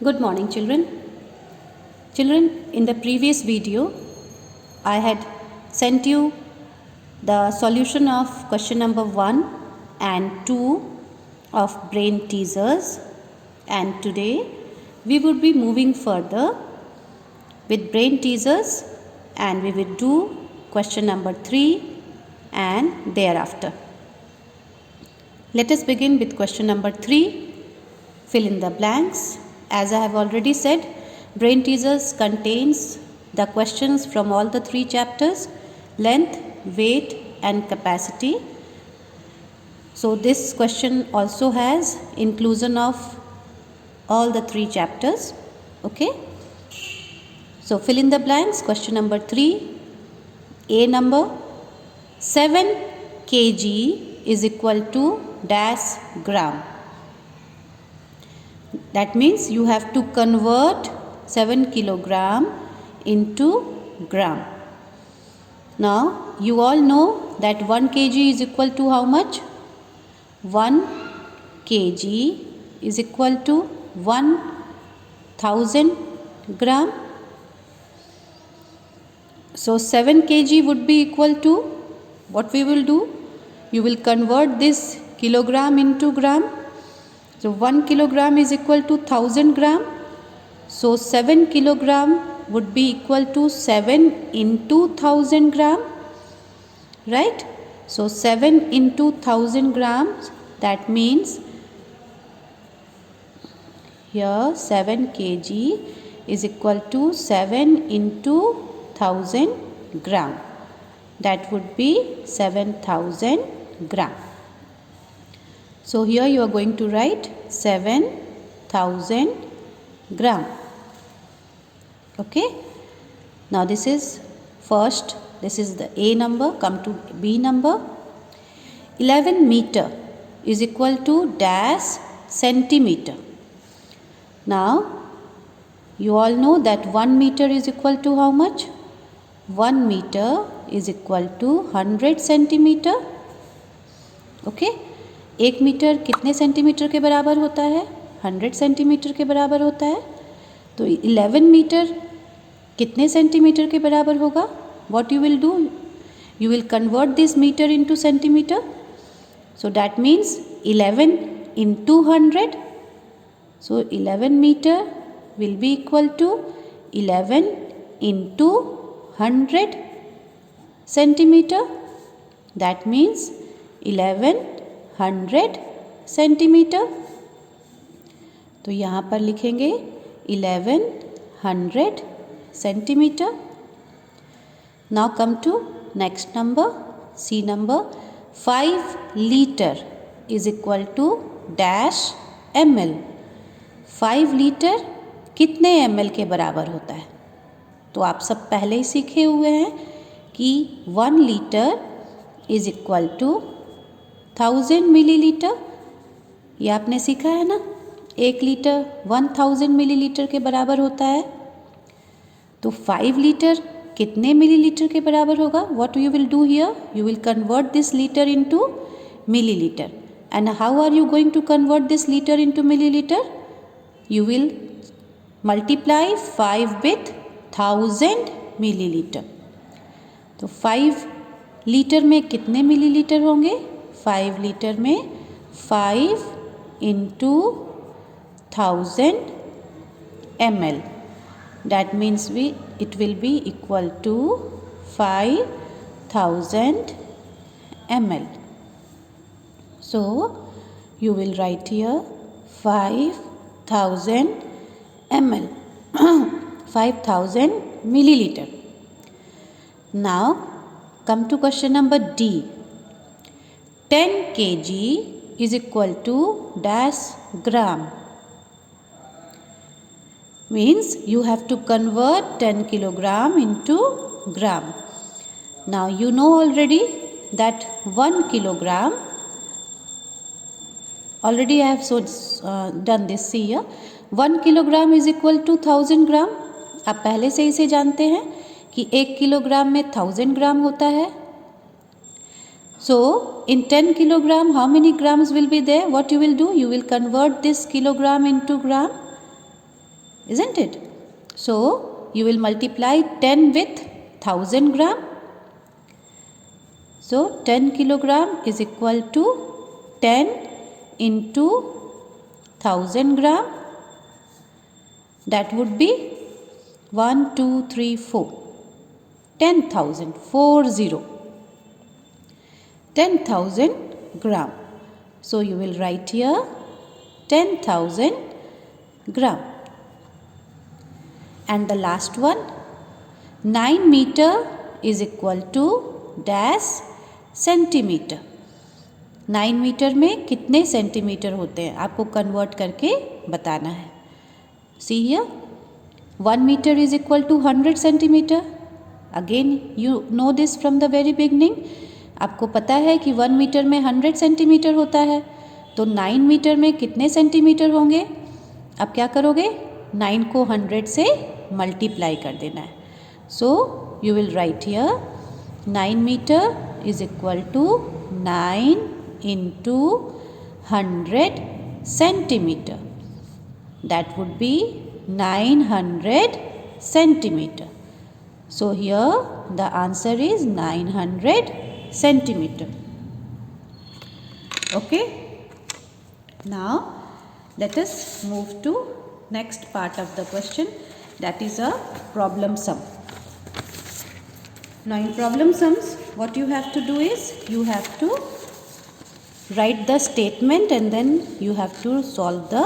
Good morning, children. Children, in the previous video, I had sent you the solution of question number 1 and 2 of brain teasers, and today we would be moving further with brain teasers and we will do question number 3 and thereafter. Let us begin with question number 3. Fill in the blanks. As I have already said, brain teasers contains the questions from all the 3 chapters: length, weight and capacity. So this question also has inclusion of all the 3 chapters. Okay. So fill in the blanks. Question number 3. A number: 7 kg is equal to dash gram. That means you have to convert 7 kilogram into gram. Now you all know that 1 kg is equal to how much? 1 kg is equal to 1000 gram. So 7 kg would be equal to, what we will do? You will convert this kilogram into gram. So 1 kilogram is equal to 1000 gram. So 7 kilogram would be equal to 7 into 1000 gram. Right? So 7 into 1000 grams, that means here 7 kg is equal to 7 into 1000 gram. That would be 7000 gram. So here you are going to write 7000 gram. Okay. Now this is first, this is the A number. Come to B number. 11 meter is equal to dash centimeter. Now you all know that 1 meter is equal to how much? 1 meter is equal to 100 centimeter. Okay. 1 metre कितने centimetre के बराबर होता है? 100 centimetre के बराबर होता है. तो 11 मीटर कितने सेंटीमीटर के बराबर होगा? What you will do? You will convert this meter into centimeter. So that means 11 into 100. So 11 meter will be equal to 11 into 100 centimeter. That means 1100 centimetre. तो यहाँ पर लिखेंगे 1100 centimetre. Now come to next number, C number. 5 litre is equal to dash ml. 5 litre कितने ml के बराबर होता है? तो आप सब पहले ही सीखे हुए हैं कि 1 litre is equal to 1000 millilitre. ये आपने सीखा है ना. 1 लीटर 1000 मिलीलीटर के बराबर होता है. तो 5 लीटर कितने मिलीलीटर के बराबर होगा? What you will do here? You will convert this litre into millilitre. And how are you going to convert this litre into millilitre? You will multiply 5 with 1000 millilitre. तो 5 लीटर में कितने millilitre होंगे? 5 litre में 5 into 1000 ml. That means it will be equal to 5000 ml. So you will write here 5000 ml. 5000 milliliter. Now come to question number D. 10 kg is equal to dash gram. Means you have to convert 10 kilogram into gram. Now you know already that 1 kilogram, already I have done this. See here, 1 kilogram is equal to 1000 gram. आप पहले से इसे जानते हैं कि 1 kilogram में 1000 ग्राम होता है. So in 10 kilogram, how many grams will be there? What you will do? You will convert this kilogram into gram. isn't it? So you will multiply 10 with 1000 gram. So 10 kilogram is equal to 10 into 1000 gram. That would be 1, 2, 3, 4. 10,000, 40. 10,000 gram. So you will write here 10,000 gram. And the last one, 9 meter is equal to dash centimetre. 9 metre में कितने centimetre होते हैं आपको convert करके बताना है. See here 1 metre is equal to 100 centimetre. Again you know this from the very beginning. आपको पता है कि 1 मीटर में 100 सेंटीमीटर होता है. तो 9 मीटर में कितने सेंटीमीटर होंगे? आप क्या करोगे? 9 को 100 से मल्टीप्लाई कर देना है. So you will write here 9 metre is equal to 9 into 100 centimeter. That would be 900 centimeter. So here the answer is 900 centimeter. Okay. Now let us move to next part of the question, that is a problem sum. Now in problem sums, what you have to do is you have to write the statement and then you have to solve the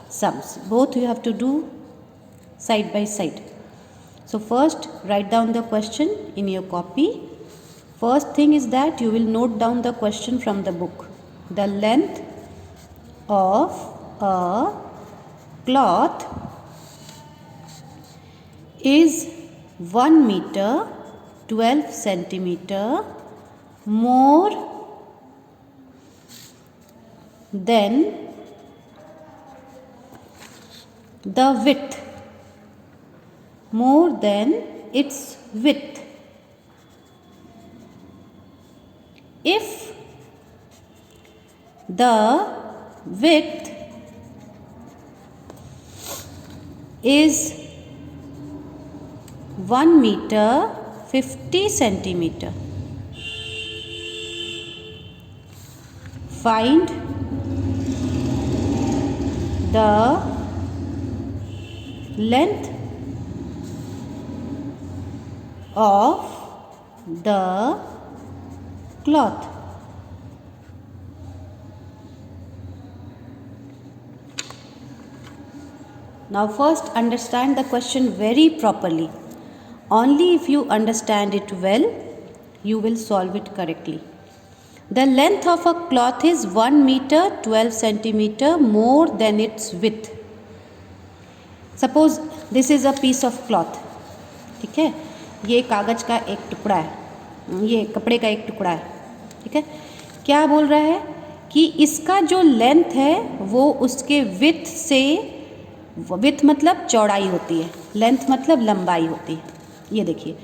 sums. Both you have to do side by side. So first write down the question in your copy. First thing is that you will note down the question from the book. The length of a cloth is 1 meter 12 centimeter more than the width, more than its width. If the width is 1 meter 50 centimeter, find the length of the cloth. Now first understand the question very properly. Only if you understand it well, you will solve it correctly. The length of a cloth is 1 meter 12 centimeter more than its width. Suppose this is a piece of cloth. ठीक है, ये कागज का एक टुकड़ा है, ये कपड़े का एक टुकड़ा है. ठीक है, क्या बोल रहा है कि इसका जो लेंथ है वो उसके विड्थ से, विड्थ मतलब चौड़ाई होती है, लेंथ मतलब लंबाई होती है. ये देखिए,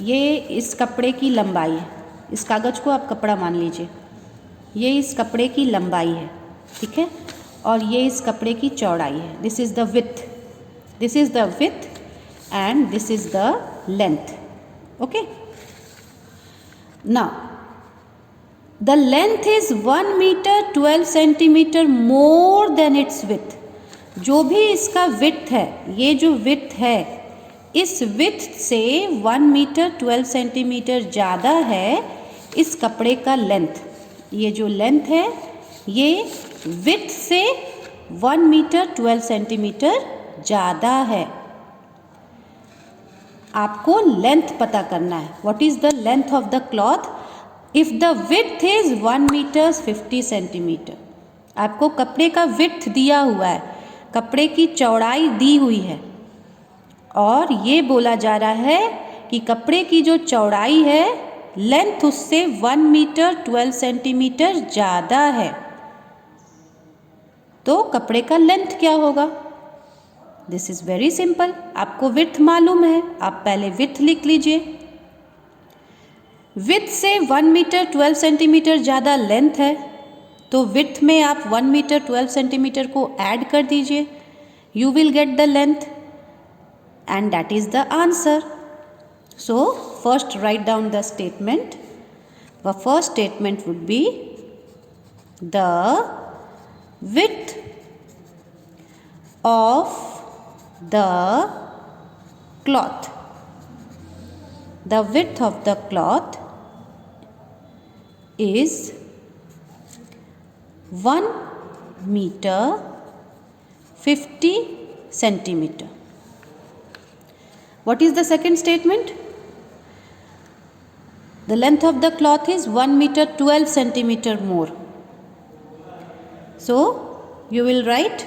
ये इस कपड़े की लंबाई है. इस कागज़ को आप कपड़ा मान लीजिए. ये इस कपड़े की लंबाई है. ठीक है, और ये इस कपड़े की चौड़ाई है. This is the width, this is the width and this is the length. Okay. Now the length is 1 metre 12 centimetre more than its width. जो भी इसका विड्थ है, ये जो विड्थ है, इस विड्थ से 1 मीटर 12 सेंटीमीटर ज़्यादा है इस कपड़े का लेंथ. ये जो लेंथ है ये विड्थ से 1 मीटर 12 सेंटीमीटर ज़्यादा है. आपको लेंथ पता करना है. What is the length of the cloth? If the width is 1 metre 50 centimetre. आपको कपड़े का विड्थ दिया हुआ है, कपड़े की चौड़ाई दी हुई है, और ये बोला जा रहा है कि कपड़े की जो चौड़ाई है, लेंथ उससे 1 मीटर 12 सेंटीमीटर ज़्यादा है. तो कपड़े का लेंथ क्या होगा? This is very simple. आपको विड्थ मालूम है, आप पहले विड्थ लिख लीजिए. विड्थ से 1 मीटर 12 सेंटीमीटर ज़्यादा लेंथ है, तो विड्थ में आप 1 मीटर 12 सेंटीमीटर को ऐड कर दीजिए. you will get the length, and that is the answer. So first write down the statement. The first statement would be the width of the cloth. The width of the cloth is 1 meter 50 centimeter. What is the second statement? The length of the cloth is 1 meter 12 centimeter more. So you will write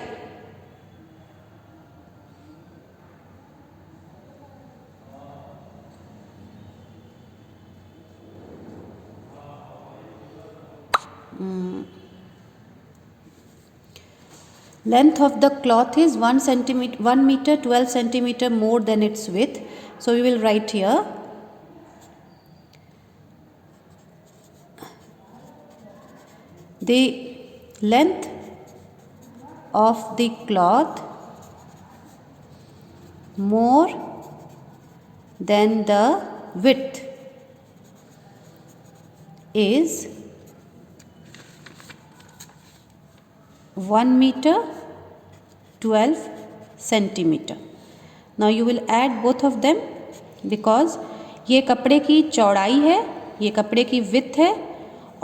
length of the cloth is 1 meter 12 centimeter more than its width. So we will write here the length of the cloth more than the width is 1 meter 12 centimeter. Now you will add both of them because ये कपड़े की चौड़ाई है, ये कपड़े की width है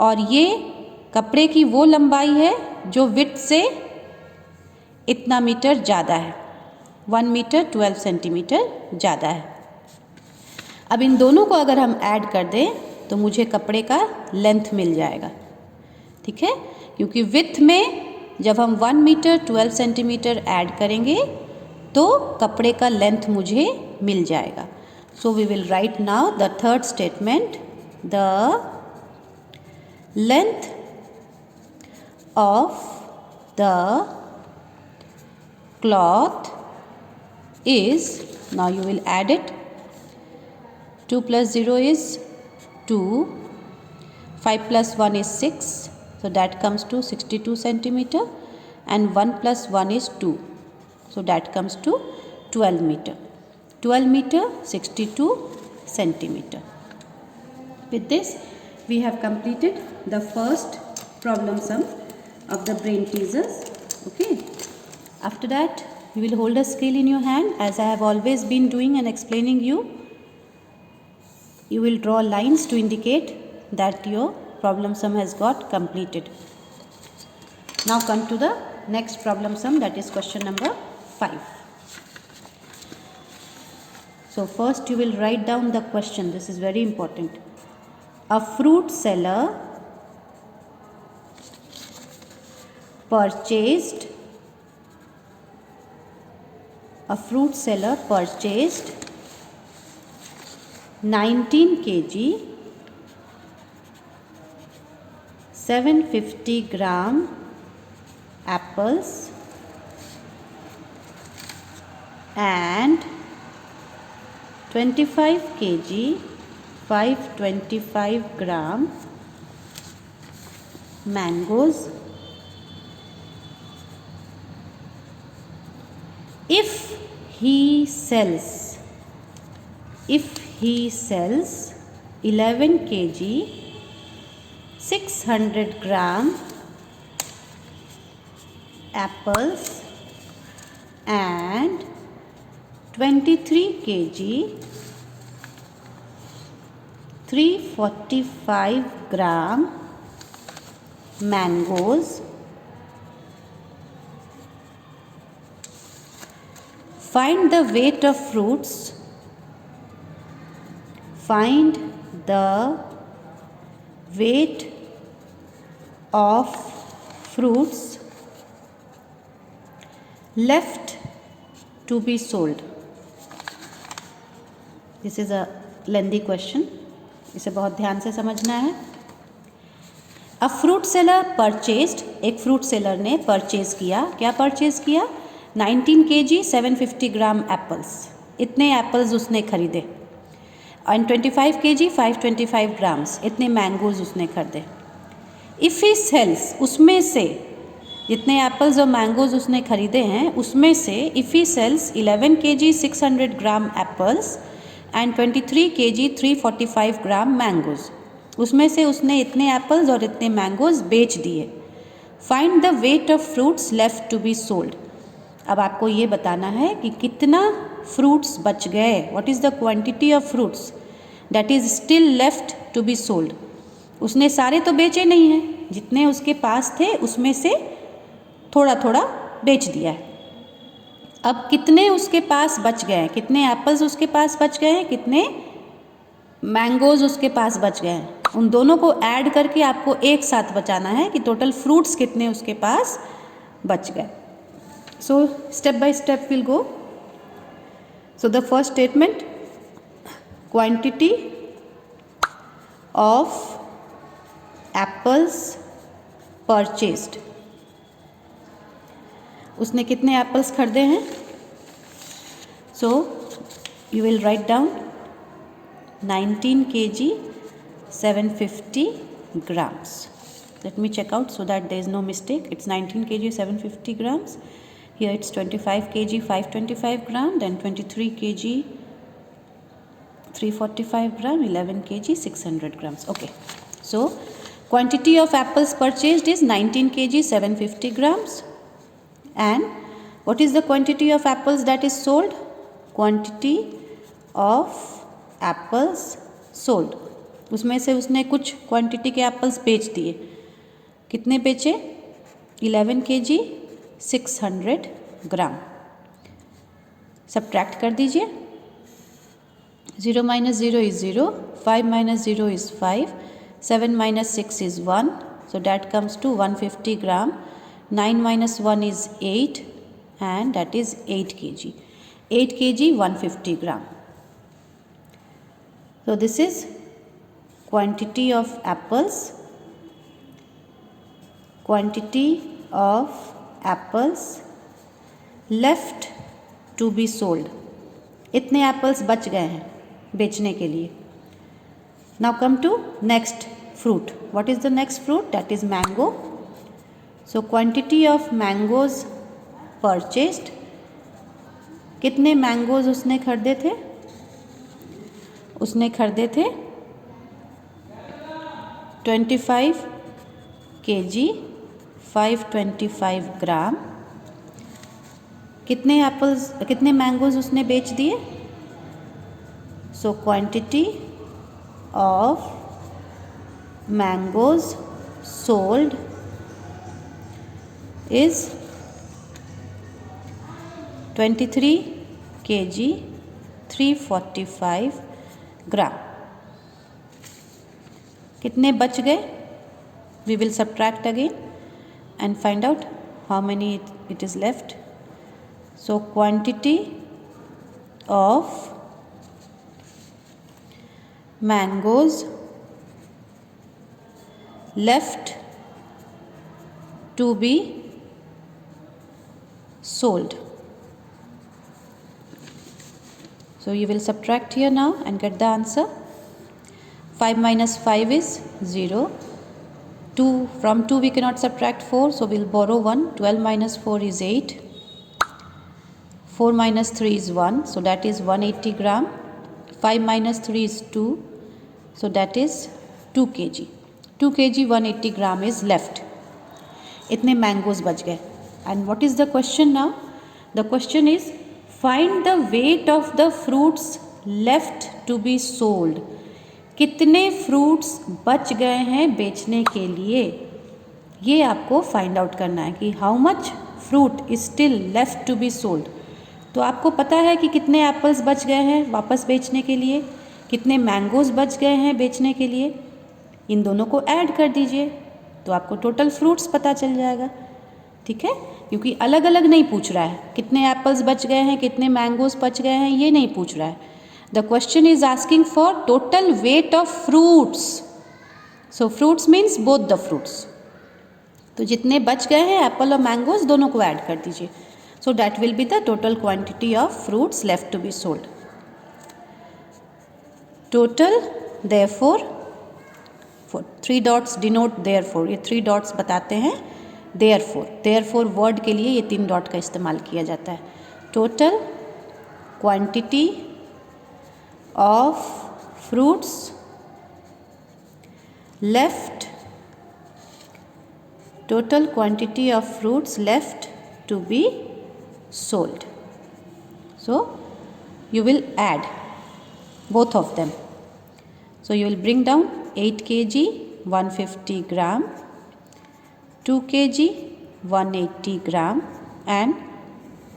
और ये कपड़े की वो लंबाई है जो विड्थ से इतना मीटर ज़्यादा है, 1 मीटर 12 सेंटीमीटर ज़्यादा है. अब इन दोनों को अगर हम ऐड कर दें तो मुझे कपड़े का लेंथ मिल जाएगा. ठीक है, क्योंकि विड्थ में जब हम 1 मीटर 12 सेंटीमीटर ऐड करेंगे तो कपड़े का लेंथ मुझे मिल जाएगा. So we will write now the third statement. The length of the cloth is, now you will add it, 2 plus 0 is 2, 5 plus 1 is 6, so that comes to 62 centimeter, and 1 plus 1 is 2, so that comes to 12 meter. 12 meter 62 centimeter. With this we have completed the first problem sum of the brain teasers. Okay, after that you will hold a scale in your hand as I have always been doing and explaining you. You will draw lines to indicate that your problem sum has got completed. Now come to the next problem sum, that is question number 5. So first you will write down the question. This is very important. A fruit seller purchased 19 kg 750 gram apples and 25 kg 525 gram mangoes. If he sells 11 kg 600 gram apples and 23 kg 345 gram mangoes, find the weight of fruits. Find the weight of fruits left to be sold. This is a lengthy question. इसे बहुत ध्यान से समझना है. A fruit seller purchased, एक fruit seller ने purchase किया. क्या परचेज किया? 19 kg 750 ग्राम एप्पल्स. इतने एप्पल्स उसने खरीदे. एंड 25 kg 525 ग्राम्स, इतने मैंगोज उसने खरीदे. इफ़ ही सेल्स, उसमें से जितने एप्पल्स और मैंगोज उसने खरीदे हैं उसमें से if he sells 11 kg 600 gram apples and 23 kg 345 gram mangoes, उसमें से उसने इतने एप्पल्स और इतने मैंगोज बेच दिए। Find the weight of fruits left to be sold. अब आपको ये बताना है कि कितना फ्रूट्स बच गए, what is the quantity of fruits that is still left to be sold. उसने सारे तो बेचे नहीं हैं, जितने उसके पास थे उसमें से थोड़ा थोड़ा बेच दिया है। अब कितने उसके पास बच गए हैं, कितने एप्पल्स उसके पास बच गए हैं, कितने मैंगोज उसके पास बच गए हैं, उन दोनों को ऐड करके आपको एक साथ बचाना है कि टोटल फ्रूट्स कितने उसके पास बच गए। So step by step we'll go. So the first statement, quantity of apples purchased. उसने कितने एप्पल्स खरीदे हैं? So you will write down 19 kg 750 grams. Let me check out so that there is no mistake. It's 19 kg 750 grams. Here it's 25 kg 525 gram, then 23 kg 345 gram, 11 kg 600 grams. Okay, so quantity of apples purchased is 19 kg 750 grams. And what is the quantity of apples that is sold? Quantity of apples sold. उसमें से उसने कुछ quantity के apples बेच दिए। कितने बेचे? 11 kg 600 ग्राम। Subtract कर दीजिए। 0 minus 0 is 0, 5 minus 0 is 5, 7 minus 6 is 1, so that comes to 150 gram. 9 minus 1 is 8 and that is 8 kg. 8 kg 150 gram. So this is quantity of apples. Quantity of apples left to be sold. इतने apples बच गए हैं बेचने के लिए। Now come to next fruit. What is the next fruit? That is mango. So quantity of mangoes purchased. कितने mangoes उसने खरीदे थे? उसने खरीदे थे 25 kg 525 ग्राम। कितने एप्पल्स कितने मैंगोज उसने बेच दिए? So quantity of mangoes sold is 23 kg 345 ग्राम। कितने बच गए? We will subtract again and find out how many it is left. So quantity of mangoes left to be sold. So you will subtract here now and get the answer. 5 minus 5 is 0. 2 from 2 we cannot subtract 4, so we'll borrow 1. 12 minus 4 is 8. 4 minus 3 is 1, so that is 180 gram. 5 minus 3 is 2, so that is 2 kg. 2 kg 180 gram is left. इतने mangoes बच गए। And what is the question now? The question is find the weight of the fruits left to be sold. कितने fruits बच गए हैं बेचने के लिए, ये आपको फाइंड आउट करना है कि how much fruit is still left to be sold. तो आपको पता है कि कितने एप्पल्स बच गए हैं वापस बेचने के लिए, कितने मैंगोज बच गए हैं बेचने के लिए। इन दोनों को ऐड कर दीजिए तो आपको टोटल फ्रूट्स पता चल जाएगा। ठीक है, क्योंकि अलग अलग नहीं पूछ रहा है, कितने एप्पल्स बच गए हैं कितने मैंगोज बच गए हैं ये नहीं पूछ रहा है। The question is asking for total weight of fruits. So fruits means both the fruits. तो जितने बच गए हैं एप्पल और मैंगोज दोनों को ऐड कर दीजिए। So that will be the total quantity of fruits left to be sold. Total therefore, 3 dots denote therefore, ये 3 dots बताते हैं देयरफॉर वर्ड के लिए ये 3 डॉट का इस्तेमाल किया जाता है. Total quantity of fruits left, total quantity of fruits left to be sold. So you will add both of them. So you will bring down 8 kg 150 gram, 2 kg 180 gram and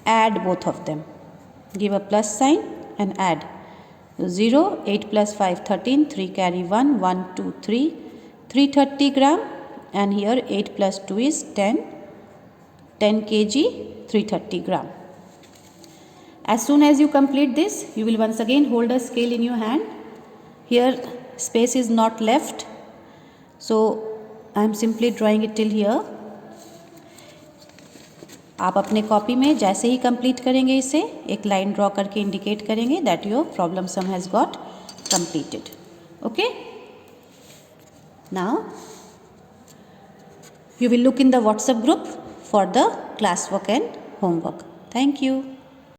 add both of them. Give a plus sign and add. 0, 8 plus 5 13, 3 carry 1, 1 2 3, 330 gram, and here 8 plus 2 is 10 kg 330 gram. As soon as you complete this, you will once again hold a scale in your hand. Here space is not left, so I am simply drawing it till here. आप अपने copy में जैसे ही complete करेंगे इसे एक line draw करके indicate करेंगे that your problem sum has got completed. Okay? Now you will look in the WhatsApp group for the classwork and homework. Thank you.